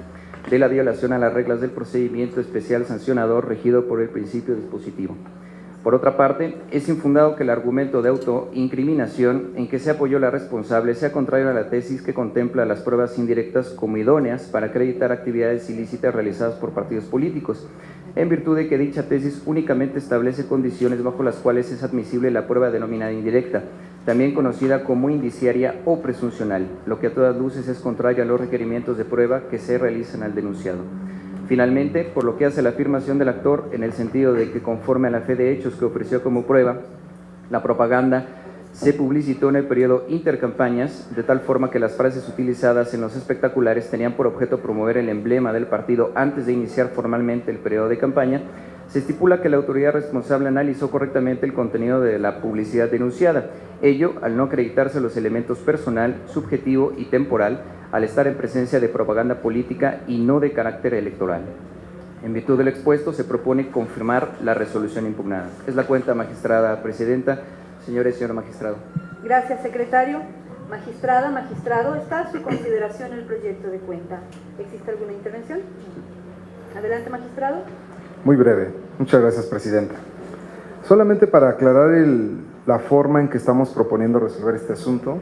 de la violación a las reglas del procedimiento especial sancionador regido por el principio dispositivo. Por otra parte, es infundado que el argumento de autoincriminación en que se apoyó la responsable sea contrario a la tesis que contempla las pruebas indirectas como idóneas para acreditar actividades ilícitas realizadas por partidos políticos, en virtud de que dicha tesis únicamente establece condiciones bajo las cuales es admisible la prueba denominada indirecta, también conocida como indiciaria o presuncional, lo que a todas luces es contrario a los requerimientos de prueba que se realizan al denunciado. Finalmente, por lo que hace la afirmación del actor en el sentido de que conforme a la fe de hechos que ofreció como prueba, la propaganda se publicitó en el periodo intercampañas, de tal forma que las frases utilizadas en los espectaculares tenían por objeto promover el emblema del partido antes de iniciar formalmente el periodo de campaña, se estipula que la autoridad responsable analizó correctamente el contenido de la publicidad denunciada, ello al no acreditarse los elementos personal, subjetivo y temporal, al estar en presencia de propaganda política y no de carácter electoral. En virtud del expuesto, se propone confirmar la resolución impugnada. Es la cuenta, magistrada presidenta. Señores y señor magistrado. Gracias, secretario. Magistrada, magistrado, está a su consideración el proyecto de cuenta. ¿Existe alguna intervención? Adelante, magistrado. Muy breve. Muchas gracias, presidenta. Solamente para aclarar la forma en que estamos proponiendo resolver este asunto,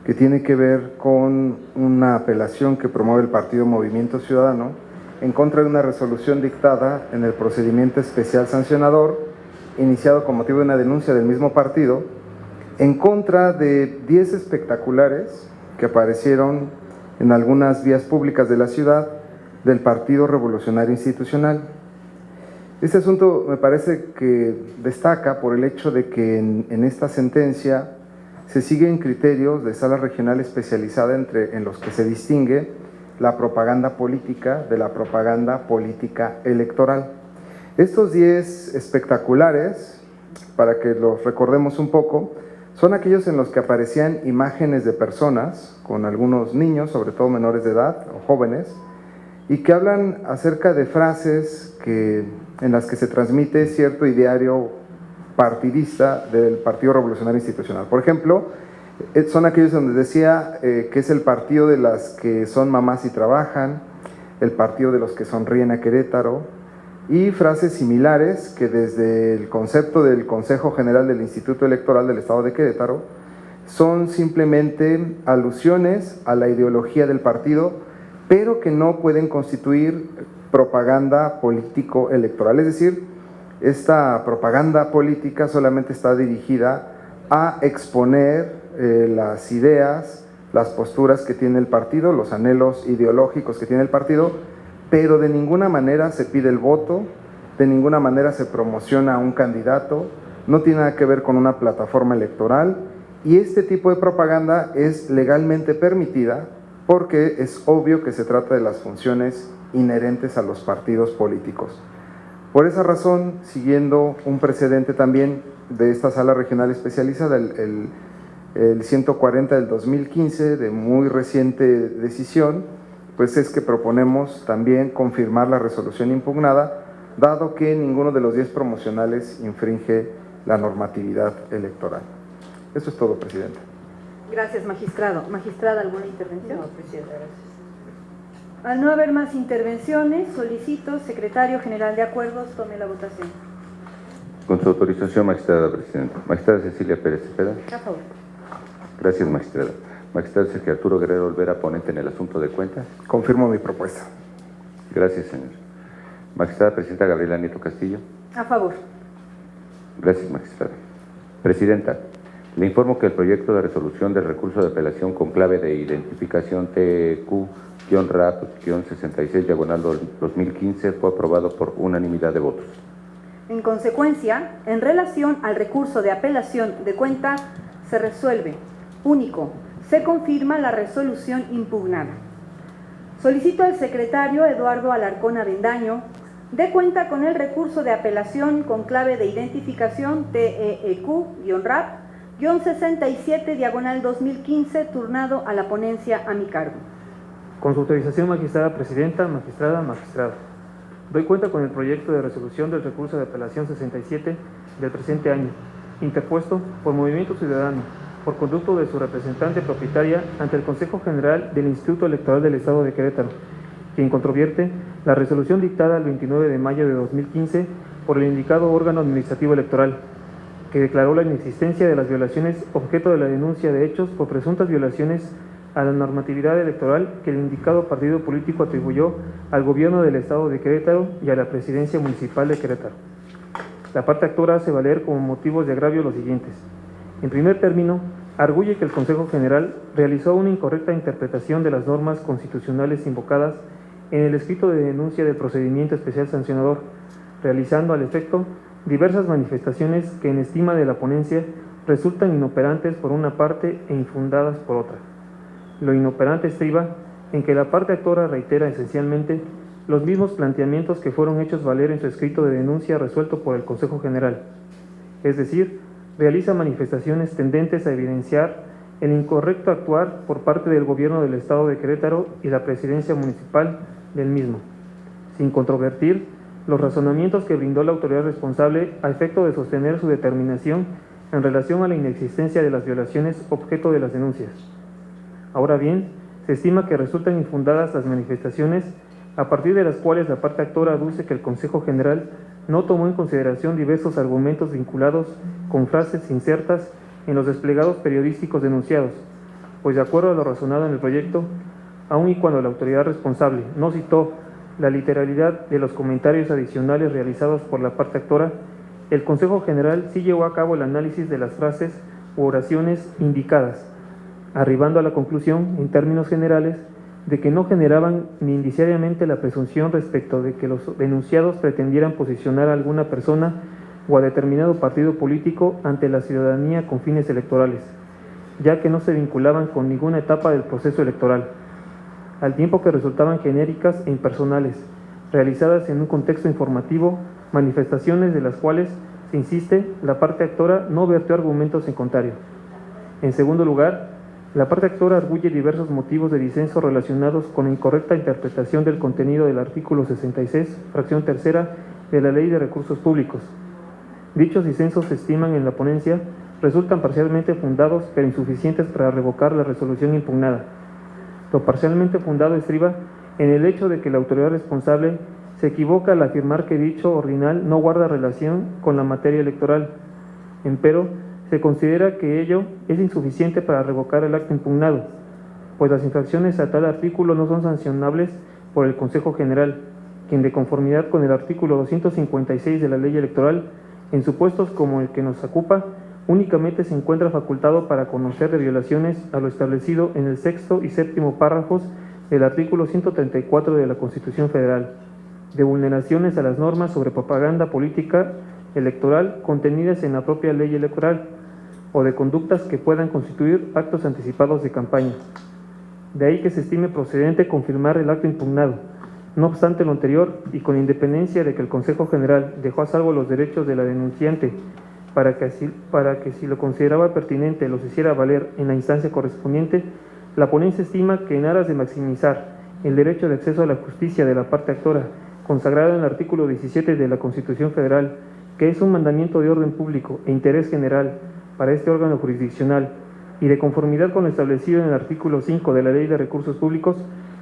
que tiene que ver con una apelación que promueve el Partido Movimiento Ciudadano en contra de una resolución dictada en el procedimiento especial sancionador, iniciado con motivo de una denuncia del mismo partido, en contra de 10 espectaculares que aparecieron en algunas vías públicas de la ciudad del Partido Revolucionario Institucional. Este asunto me parece que destaca por el hecho de que en esta sentencia se siguen criterios de sala regional especializada en los que se distingue la propaganda política de la propaganda política electoral. Estos 10 espectaculares, para que los recordemos un poco, son aquellos en los que aparecían imágenes de personas, con algunos niños, sobre todo menores de edad o jóvenes, y que hablan acerca de frases en las que se transmite cierto ideario partidista del Partido Revolucionario Institucional. Por ejemplo, son aquellos donde decía que es el partido de las que son mamás y trabajan, el partido de los que sonríen a Querétaro, y frases similares que desde el concepto del Consejo General del Instituto Electoral del Estado de Querétaro son simplemente alusiones a la ideología del partido, pero que no pueden constituir propaganda político-electoral. Es decir, esta propaganda política solamente está dirigida a exponer las ideas, las posturas que tiene el partido, los anhelos ideológicos que tiene el partido, pero de ninguna manera se pide el voto, de ninguna manera se promociona a un candidato, no tiene nada que ver con una plataforma electoral, y este tipo de propaganda es legalmente permitida porque es obvio que se trata de las funciones inherentes a los partidos políticos. Por esa razón, siguiendo un precedente también de esta sala regional especializada, el 140 del 2015, de muy reciente decisión, pues es que proponemos también confirmar la resolución impugnada, dado que ninguno de los 10 promocionales infringe la normatividad electoral. Eso es todo, presidente. Gracias, magistrado. Magistrada, ¿alguna intervención? No, presidenta, gracias. Al no haber más intervenciones, solicito, secretario general de acuerdos, tome la votación. Con su autorización, magistrada presidenta. Magistrada Cecilia Pérez Cepeda. A favor. Gracias, magistrada. Magistrado Sergio Arturo Guerrero Olvera, ponente en el asunto de cuentas. Confirmo mi propuesta. Gracias, señor. Magistrada presidenta Gabriela Nieto Castillo. A favor. Gracias, magistrada. Presidenta, le informo que el proyecto de resolución del recurso de apelación con clave de identificación TQ-RAP-66/2015 fue aprobado por unanimidad de votos. En consecuencia, en relación al recurso de apelación de cuenta, se resuelve. Único, se confirma la resolución impugnada. Solicito al secretario Eduardo Alarcón Avendaño dé cuenta con el recurso de apelación con clave de identificación TEQ-RAP-67/2015 turnado a la ponencia a mi cargo. Con su autorización, magistrada presidenta, magistrado. Doy cuenta con el proyecto de resolución del recurso de apelación 67 del presente año, interpuesto por Movimiento Ciudadano, por conducto de su representante propietaria ante el Consejo General del Instituto Electoral del Estado de Querétaro, quien controvierte la resolución dictada el 29 de mayo de 2015 por el indicado órgano administrativo electoral, que declaró la inexistencia de las violaciones objeto de la denuncia de hechos por presuntas violaciones a la normatividad electoral que el indicado partido político atribuyó al gobierno del Estado de Querétaro y a la presidencia municipal de Querétaro. La parte actora hace valer como motivos de agravio los siguientes. En primer término, arguye que el Consejo General realizó una incorrecta interpretación de las normas constitucionales invocadas en el escrito de denuncia del procedimiento especial sancionador, realizando al efecto diversas manifestaciones que en estima de la ponencia resultan inoperantes por una parte e infundadas por otra. Lo inoperante estriba en que la parte actora reitera esencialmente los mismos planteamientos que fueron hechos valer en su escrito de denuncia resuelto por el Consejo General, es decir, realiza manifestaciones tendentes a evidenciar el incorrecto actuar por parte del gobierno del Estado de Querétaro y la presidencia municipal del mismo, sin controvertir los razonamientos que brindó la autoridad responsable a efecto de sostener su determinación en relación a la inexistencia de las violaciones objeto de las denuncias. Ahora bien, se estima que resultan infundadas las manifestaciones a partir de las cuales la parte actora aduce que el Consejo General no tomó en consideración diversos argumentos vinculados con frases insertas en los desplegados periodísticos denunciados, pues de acuerdo a lo razonado en el proyecto, aun y cuando la autoridad responsable no citó la literalidad de los comentarios adicionales realizados por la parte actora, el Consejo General sí llevó a cabo el análisis de las frases u oraciones indicadas, arribando a la conclusión, en términos generales, de que no generaban ni indiciariamente la presunción respecto de que los denunciados pretendieran posicionar a alguna persona o a determinado partido político ante la ciudadanía con fines electorales, ya que no se vinculaban con ninguna etapa del proceso electoral, al tiempo que resultaban genéricas e impersonales, realizadas en un contexto informativo, manifestaciones de las cuales, se insiste, la parte actora no vertió argumentos en contrario. En segundo lugar, la parte actora arguye diversos motivos de disenso relacionados con la incorrecta interpretación del contenido del artículo 66, fracción tercera, de la Ley de Recursos Públicos. Dichos disensos se estiman en la ponencia, resultan parcialmente fundados pero insuficientes para revocar la resolución impugnada. Lo parcialmente fundado estriba en el hecho de que la autoridad responsable se equivoca al afirmar que dicho ordinal no guarda relación con la materia electoral. Empero, se considera que ello es insuficiente para revocar el acto impugnado, pues las infracciones a tal artículo no son sancionables por el Consejo General, quien de conformidad con el artículo 256 de la Ley Electoral, en supuestos como el que nos ocupa, únicamente se encuentra facultado para conocer de violaciones a lo establecido en el sexto y séptimo párrafos del artículo 134 de la Constitución Federal, de vulneraciones a las normas sobre propaganda política electoral contenidas en la propia ley electoral, o de conductas que puedan constituir actos anticipados de campaña. De ahí que se estime procedente confirmar el acto impugnado. No obstante lo anterior, y con independencia de que el Consejo General dejó a salvo los derechos de la denunciante para que si lo consideraba pertinente los hiciera valer en la instancia correspondiente, la ponencia estima que en aras de maximizar el derecho de acceso a la justicia de la parte actora, consagrado en el artículo 17 de la Constitución Federal, que es un mandamiento de orden público e interés general para este órgano jurisdiccional, y de conformidad con lo establecido en el artículo 5 de la Ley de Recursos Públicos,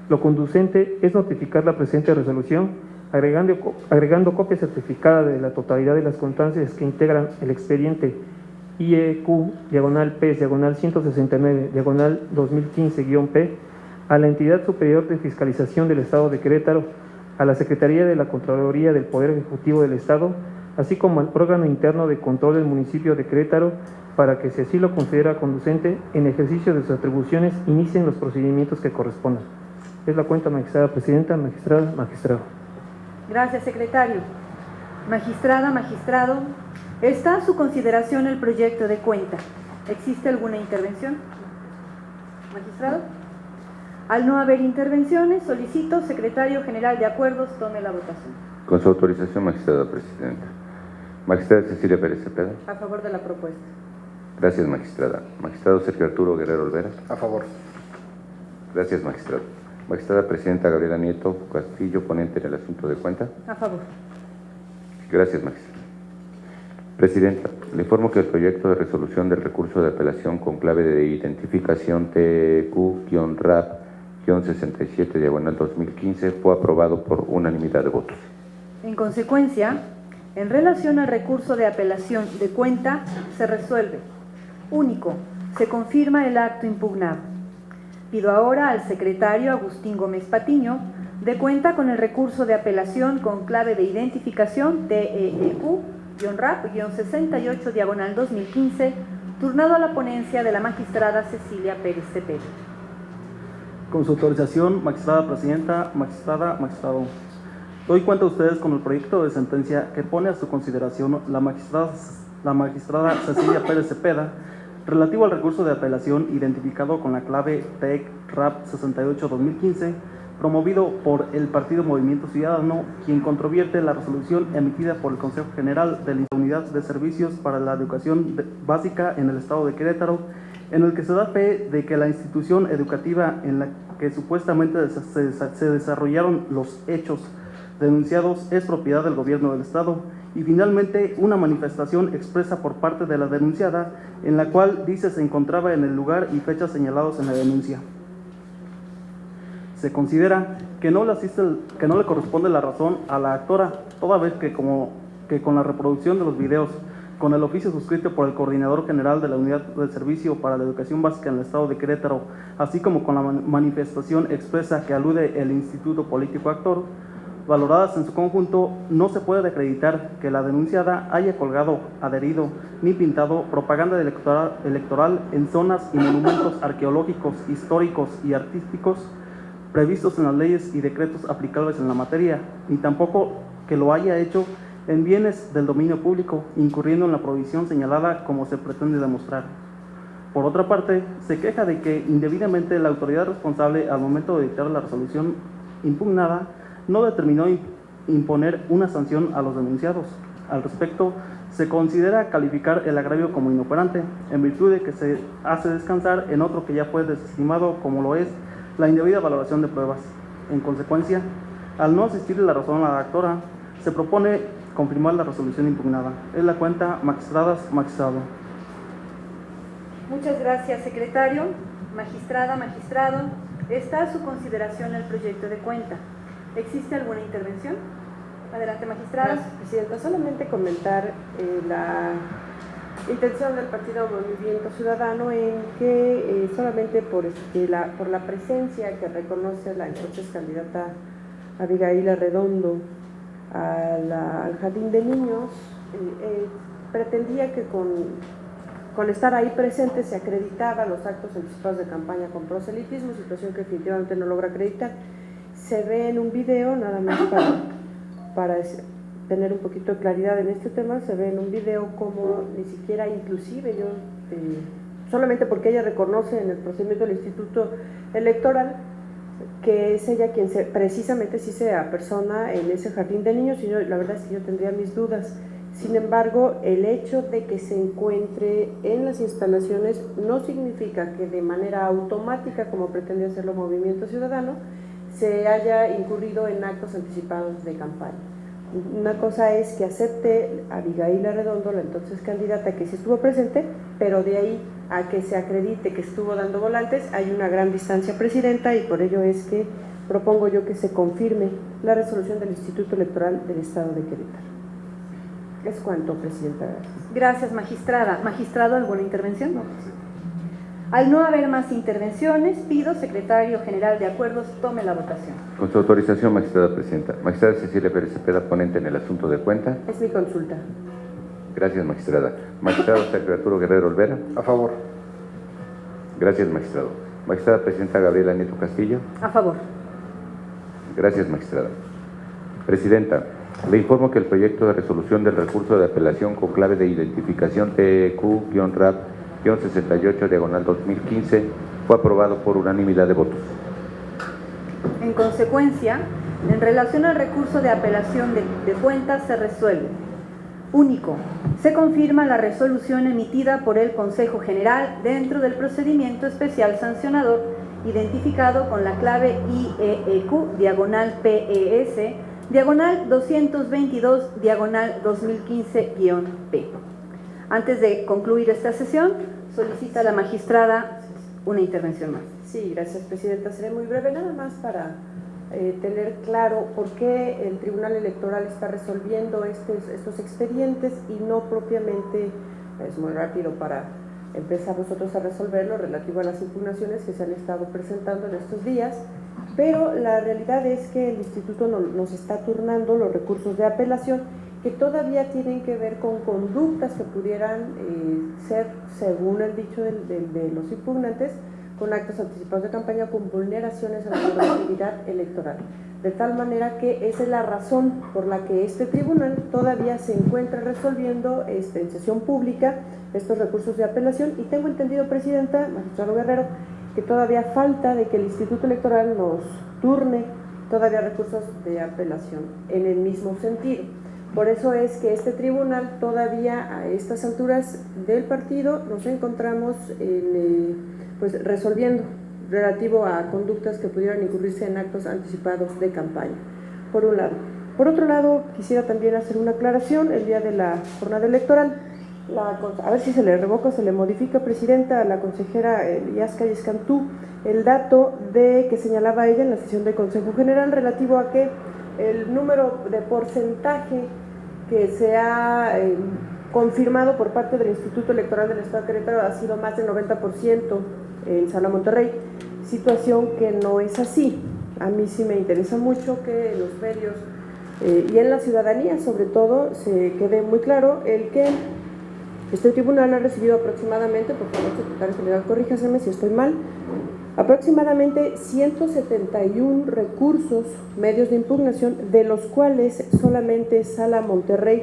lo conducente es notificar la presente resolución, agregando copia certificada de la totalidad de las constancias que integran el expediente IEQ/P/169/2015-P a la entidad superior de fiscalización del Estado de Querétaro, a la Secretaría de la Contraloría del Poder Ejecutivo del Estado, así como al órgano interno de control del municipio de Querétaro, para que, si así lo considera conducente, en ejercicio de sus atribuciones, inicien los procedimientos que correspondan. Es la cuenta, magistrada presidenta, magistrada, magistrado. Gracias, secretario. Magistrada, magistrado, está a su consideración el proyecto de cuenta. ¿Existe alguna intervención? Magistrado. Al no haber intervenciones, solicito, secretario general de acuerdos, tome la votación. Con su autorización, magistrada presidenta. Magistrada Cecilia Pérez Cepeda. A favor de la propuesta. Gracias, magistrada. Magistrado Sergio Arturo Guerrero Olvera. A favor. Gracias, magistrado. Magistrada presidenta Gabriela Nieto Castillo, ponente en el asunto de cuenta. A favor. Gracias, magistrada. Presidenta, le informo que el proyecto de resolución del recurso de apelación con clave de identificación TQ-RAP-67/2015 fue aprobado por unanimidad de votos. En consecuencia, en relación al recurso de apelación de cuenta, se resuelve. Único, se confirma el acto impugnado. Pido ahora al secretario Agustín Gómez Patiño de cuenta con el recurso de apelación con clave de identificación TEQ-RAP-68/2015, turnado a la ponencia de la magistrada Cecilia Pérez Cepeda. Con su autorización, magistrada presidenta, magistrado. Doy cuenta a ustedes con el proyecto de sentencia que pone a su consideración la magistrada Cecilia Pérez Cepeda, relativo al recurso de apelación identificado con la clave TEC-RAP-68/2015, promovido por el Partido Movimiento Ciudadano, quien controvierte la resolución emitida por el Consejo General de la Unidad de Servicios para la Educación Básica en el Estado de Querétaro, en el que se da fe de que la institución educativa en la que supuestamente se desarrollaron los hechos denunciados es propiedad del gobierno del Estado, y finalmente una manifestación expresa por parte de la denunciada, en la cual dice se encontraba en el lugar y fechas señalados en la denuncia. Se considera que no le corresponde la razón a la actora, toda vez que con la reproducción de los videos, con el oficio suscrito por el Coordinador General de la Unidad de Servicio para la Educación Básica en el Estado de Querétaro, así como con la manifestación expresa que alude el Instituto Político Actor, valoradas en su conjunto, no se puede acreditar que la denunciada haya colgado, adherido ni pintado propaganda electoral en zonas y monumentos arqueológicos, históricos y artísticos previstos en las leyes y decretos aplicables en la materia, ni tampoco que lo haya hecho en bienes del dominio público, incurriendo en la prohibición señalada como se pretende demostrar. Por otra parte, se queja de que indebidamente la autoridad responsable al momento de dictar la resolución impugnada no determinó imponer una sanción a los denunciados. Al respecto, se considera calificar el agravio como inoperante, en virtud de que se hace descansar en otro que ya fue desestimado, como lo es la indebida valoración de pruebas. En consecuencia, al no asistirle la razón a la actora, se propone confirmar la resolución impugnada. Es la cuenta, magistradas, magistrado. Muchas gracias, secretario. Magistrada, magistrado, está a su consideración el proyecto de cuenta. ¿Existe alguna intervención? Adelante, magistrada. Gracias, presidenta. Solamente comentar la intención del Partido Movimiento Ciudadano en que solamente por la presencia que reconoce la entonces candidata Abigail Arredondo al Jardín de Niños, pretendía que con estar ahí presente se acreditaba los actos anticipados de campaña con proselitismo, situación que definitivamente no logra acreditar. Se ve en un video, nada más para tener un poquito de claridad en este tema, se ve en un video como ni siquiera, inclusive yo, solamente porque ella reconoce en el procedimiento del Instituto Electoral que es ella quien precisamente sí se apersona en ese jardín de niños, y la verdad es que yo tendría mis dudas. Sin embargo, el hecho de que se encuentre en las instalaciones no significa que de manera automática, como pretende hacerlo Movimiento Ciudadano, se haya incurrido en actos anticipados de campaña. Una cosa es que acepte a Abigail Arredondo, la entonces candidata, que sí estuvo presente, pero de ahí a que se acredite que estuvo dando volantes, hay una gran distancia, presidenta, y por ello es que propongo yo que se confirme la resolución del Instituto Electoral del Estado de Querétaro. Es cuanto, presidenta. Gracias, magistrada. Magistrado, ¿alguna intervención? Al no haber más intervenciones, pido, secretario general de acuerdos, tome la votación. Con su autorización, magistrada presidenta. Magistrada Cecilia Pérez Cepeda, ponente en el asunto de cuenta. Es mi consulta. Gracias, magistrada. Magistrado Sergio Arturo Guerrero Olvera. A favor. Gracias, magistrado. Magistrada presidenta Gabriela Nieto Castillo. A favor. Gracias, magistrada. Presidenta, le informo que el proyecto de resolución del recurso de apelación con clave de identificación TEQ-RAP-68/2015 fue aprobado por unanimidad de votos. En consecuencia, en relación al recurso de apelación de cuentas se resuelve. Único, se confirma la resolución emitida por el Consejo General dentro del procedimiento especial sancionador identificado con la clave IEEQ/PES/222/2015-P. Antes de concluir esta sesión, solicita a la magistrada una intervención más. Sí, gracias, presidenta. Seré muy breve, nada más para tener claro por qué el Tribunal Electoral está resolviendo estos expedientes y no propiamente, es muy rápido para empezar nosotros a resolverlo relativo a las impugnaciones que se han estado presentando en estos días, pero la realidad es que el Instituto nos está turnando los recursos de apelación que todavía tienen que ver con conductas que pudieran ser, según el dicho de los impugnantes, con actos anticipados de campaña, con vulneraciones a la normatividad electoral. De tal manera que esa es la razón por la que este tribunal todavía se encuentra resolviendo en sesión pública estos recursos de apelación, y tengo entendido, presidenta, magistrado Guerrero, que todavía falta de que el Instituto Electoral nos turne todavía recursos de apelación en el mismo sentido. Por eso es que este tribunal todavía a estas alturas del partido nos encontramos resolviendo relativo a conductas que pudieran incurrirse en actos anticipados de campaña, por un lado. Por otro lado, quisiera también hacer una aclaración. El día de la jornada electoral, a ver si se le revoca o se le modifica, presidenta, a la consejera Elías Calles Cantú el dato que señalaba ella en la sesión del Consejo General relativo a que el número de porcentaje que se ha confirmado por parte del Instituto Electoral del Estado de Querétaro ha sido más del 90% en Sala Monterrey, situación que no es así. A mí sí me interesa mucho que en los medios y en la ciudadanía sobre todo se quede muy claro el que este tribunal ha recibido aproximadamente, por favor secretario general, corríjaseme si estoy mal, aproximadamente 171 recursos, medios de impugnación, de los cuales solamente Sala Monterrey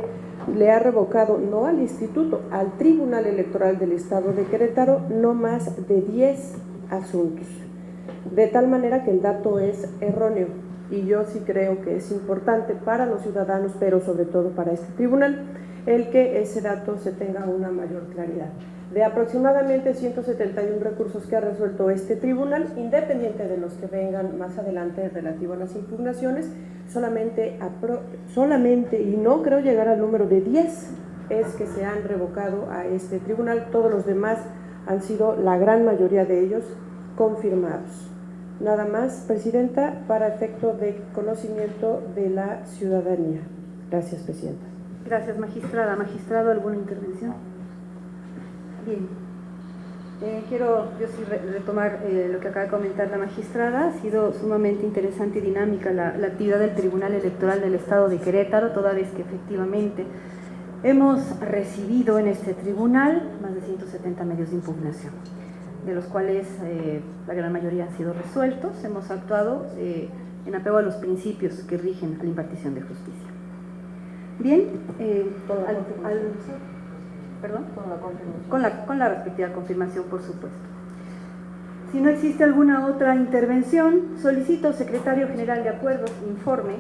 le ha revocado, no al Instituto, al Tribunal Electoral del Estado de Querétaro, no más de 10 asuntos. De tal manera que el dato es erróneo, y yo sí creo que es importante para los ciudadanos, pero sobre todo para este tribunal, el que ese dato se tenga una mayor claridad. De aproximadamente 171 recursos que ha resuelto este tribunal, independiente de los que vengan más adelante relativo a las impugnaciones, solamente, y no creo llegar al número de 10, es que se han revocado a este tribunal. Todos los demás han sido, la gran mayoría de ellos, confirmados. Nada más, presidenta, para efecto de conocimiento de la ciudadanía. Gracias, presidenta. Gracias, magistrada. Magistrado, ¿alguna intervención? Bien. Quiero yo sí retomar lo que acaba de comentar la magistrada. Ha sido sumamente interesante y dinámica la actividad del Tribunal Electoral del Estado de Querétaro, toda vez que efectivamente hemos recibido en este tribunal más de 170 medios de impugnación, de los cuales la gran mayoría han sido resueltos. Hemos actuado en apego a los principios que rigen a la impartición de justicia. Bien, con la respectiva confirmación, por supuesto. Si no existe alguna otra intervención, solicito, secretario general de acuerdos, informe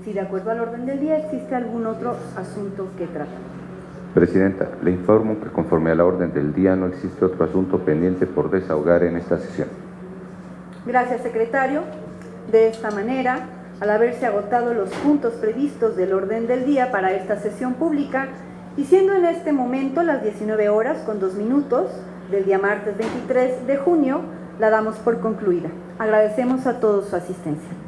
si de acuerdo al orden del día existe algún otro asunto que tratar. Presidenta, le informo que conforme a la orden del día no existe otro asunto pendiente por desahogar en esta sesión. Gracias, secretario. De esta manera, al haberse agotado los puntos previstos del orden del día para esta sesión pública, y siendo en este momento las 19 horas con 2 minutos, del día martes 23 de junio la damos por concluida. Agradecemos a todos su asistencia.